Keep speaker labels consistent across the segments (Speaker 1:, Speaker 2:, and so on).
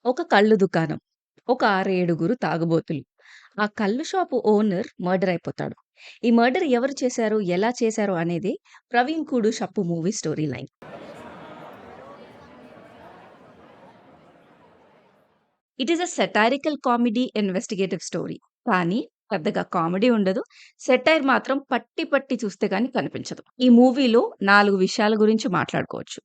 Speaker 1: ఒక కళ్ళు దుకాణం. ఒక 6, 7గురు తాగుబోతులు. ఆ కళ్ళు షాపు ఓనర్ మర్డర్ అయిపోతాడు. ఈ మర్డర్ ఎవరు చేశారు? ఎలా చేశారు? అనేది 'Pravin Koodu Shappu' movie story line. It is a satirical comedy investigative story. కానీ పెద్దగా కామెడీ ఉండదు. సెటైర్ మాత్రం పట్టి పట్టి చూస్తే గాని కనిపించదు. ఈ మూవీలో 4 విషయాల గురించి మాట్లాడుకోవచ్చు.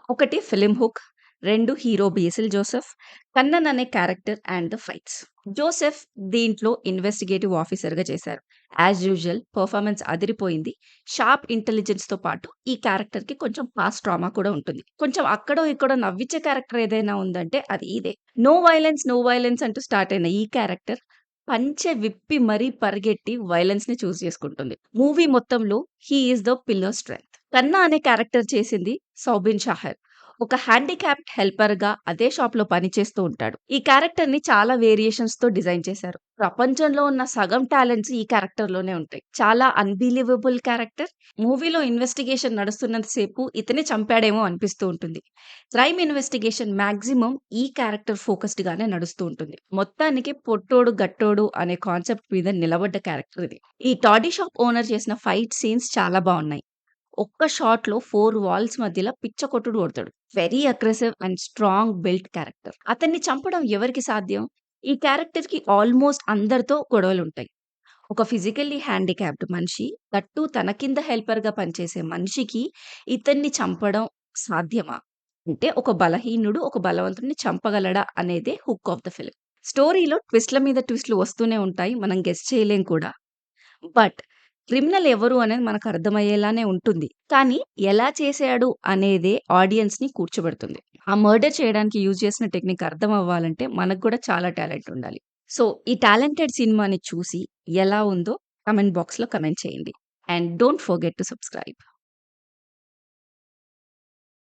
Speaker 1: ఒకటి film hook, 2 hero Basil Joseph, Kannan అనే character and the fights. Joseph దీంట్లో ఇన్వెస్టిగేటివ్ ఆఫీసర్‌గా చేశారు. యాజ్ యూజువల్ పెర్ఫార్మన్స్ అదిరిపోయింది. షార్ప్ ఇంటెలిజెన్స్‌తో పాటు ఈ క్యారెక్టర్‌కి కొంచెం పాస్ట్ ట్రామా కూడా ఉంటుంది. కొంచెం అక్కడో ఇక్కడో నవ్వించే క్యారెక్టర్ ఏదైనా ఉందంటే అది ఇదే. నో వయలెన్స్, నో వయలెన్స్ అంటూ స్టార్ట్ అయిన ఈ క్యారెక్టర్ పంచె విప్పి మరీ పరిగెట్టి వయలెన్స్‌ని చేసుకుంటుంది. మూవీ మొత్తంలో he is the pillar strength. కన్నా అనే క్యారెక్టర్ చేసింది సౌబిన్ షాహర్. ఒక హ్యాండిక్యాప్డ్ హెల్పర్‌గా అదే షాప్‌లో పనిచేస్తూ ఉంటాడు. ఈ క్యారెక్టర్‌ని చాలా వేరియేషన్స్‌తో డిజైన్ చేశారు. ప్రపంచంలో ఉన్న సగం టాలెంట్స్ ఈ క్యారెక్టర్‌లోనే ఉంటాయి. చాలా అన్‌బిలీవబుల్ క్యారెక్టర్. మూవీలో ఇన్వెస్టిగేషన్ నడుస్తున్నంత సేపు ఇతనే చంపాడేమో అనిపిస్తూ ఉంటుంది. క్రైమ్ ఇన్వెస్టిగేషన్ మాక్సిమం ఈ క్యారెక్టర్ ఫోకస్డ్ గానే నడుస్తూ ఉంటుంది. మొత్తానికి పొట్టోడు, గట్టోడు అనే కాన్సెప్ట్ మీద నిలబడ్డ క్యారెక్టర్ ఇది. ఈ టాడీ షాప్ ఓనర్ చేసిన ఫైట్ సీన్స్ చాలా బావున్నాయి. ఒక్క షాట్‌లో 4 వాల్స్ మధ్యల పిచ్చ కొట్టుడు కొడతాడు. Very aggressive and strong built character. అతన్ని చంపడం ఎవరికి సాధ్యం? ఈ క్యారెక్టర్‌కి ఆల్‌మోస్ట్ అందరితో గొడవలుంటాయి. ఒక ఫిజికల్లీ హ్యాండిక్యాప్డ్ మనిషి, దట్టు తన కింద హెల్పర్‌గా పనిచేసే మనిషికి ఇతన్ని చంపడం సాధ్యమా? అంటే ఒక బలహీనుడు ఒక బలవంతుడిని చంపగలడా అనేదే హుక్ ఆఫ్ ద ఫిల్మ్. స్టోరీలో ట్విస్ట్‌ల మీద ట్విస్ట్‌లు వస్తూనే ఉంటాయి. మనం గెస్ చేయలేం కూడా. బట్ క్రిమినల్ ఎవరు అనేది మనకు అర్థమయ్యేలానే ఉంటుంది. కానీ ఎలా చేశాడు అనేదే ఆడియన్స్‌ని కూర్చోబెడుతుంది. ఆ మర్డర్ చేయడానికి యూజ్ చేసిన టెక్నిక్ అర్థం అవ్వాలంటే మనకు కూడా చాలా టాలెంట్ ఉండాలి. సో, ఈ టాలెంటెడ్ సినిమాని చూసి ఎలా ఉందో కామెంట్ బాక్స్‌లో కామెంట్ చేయండి. And don't forget to subscribe.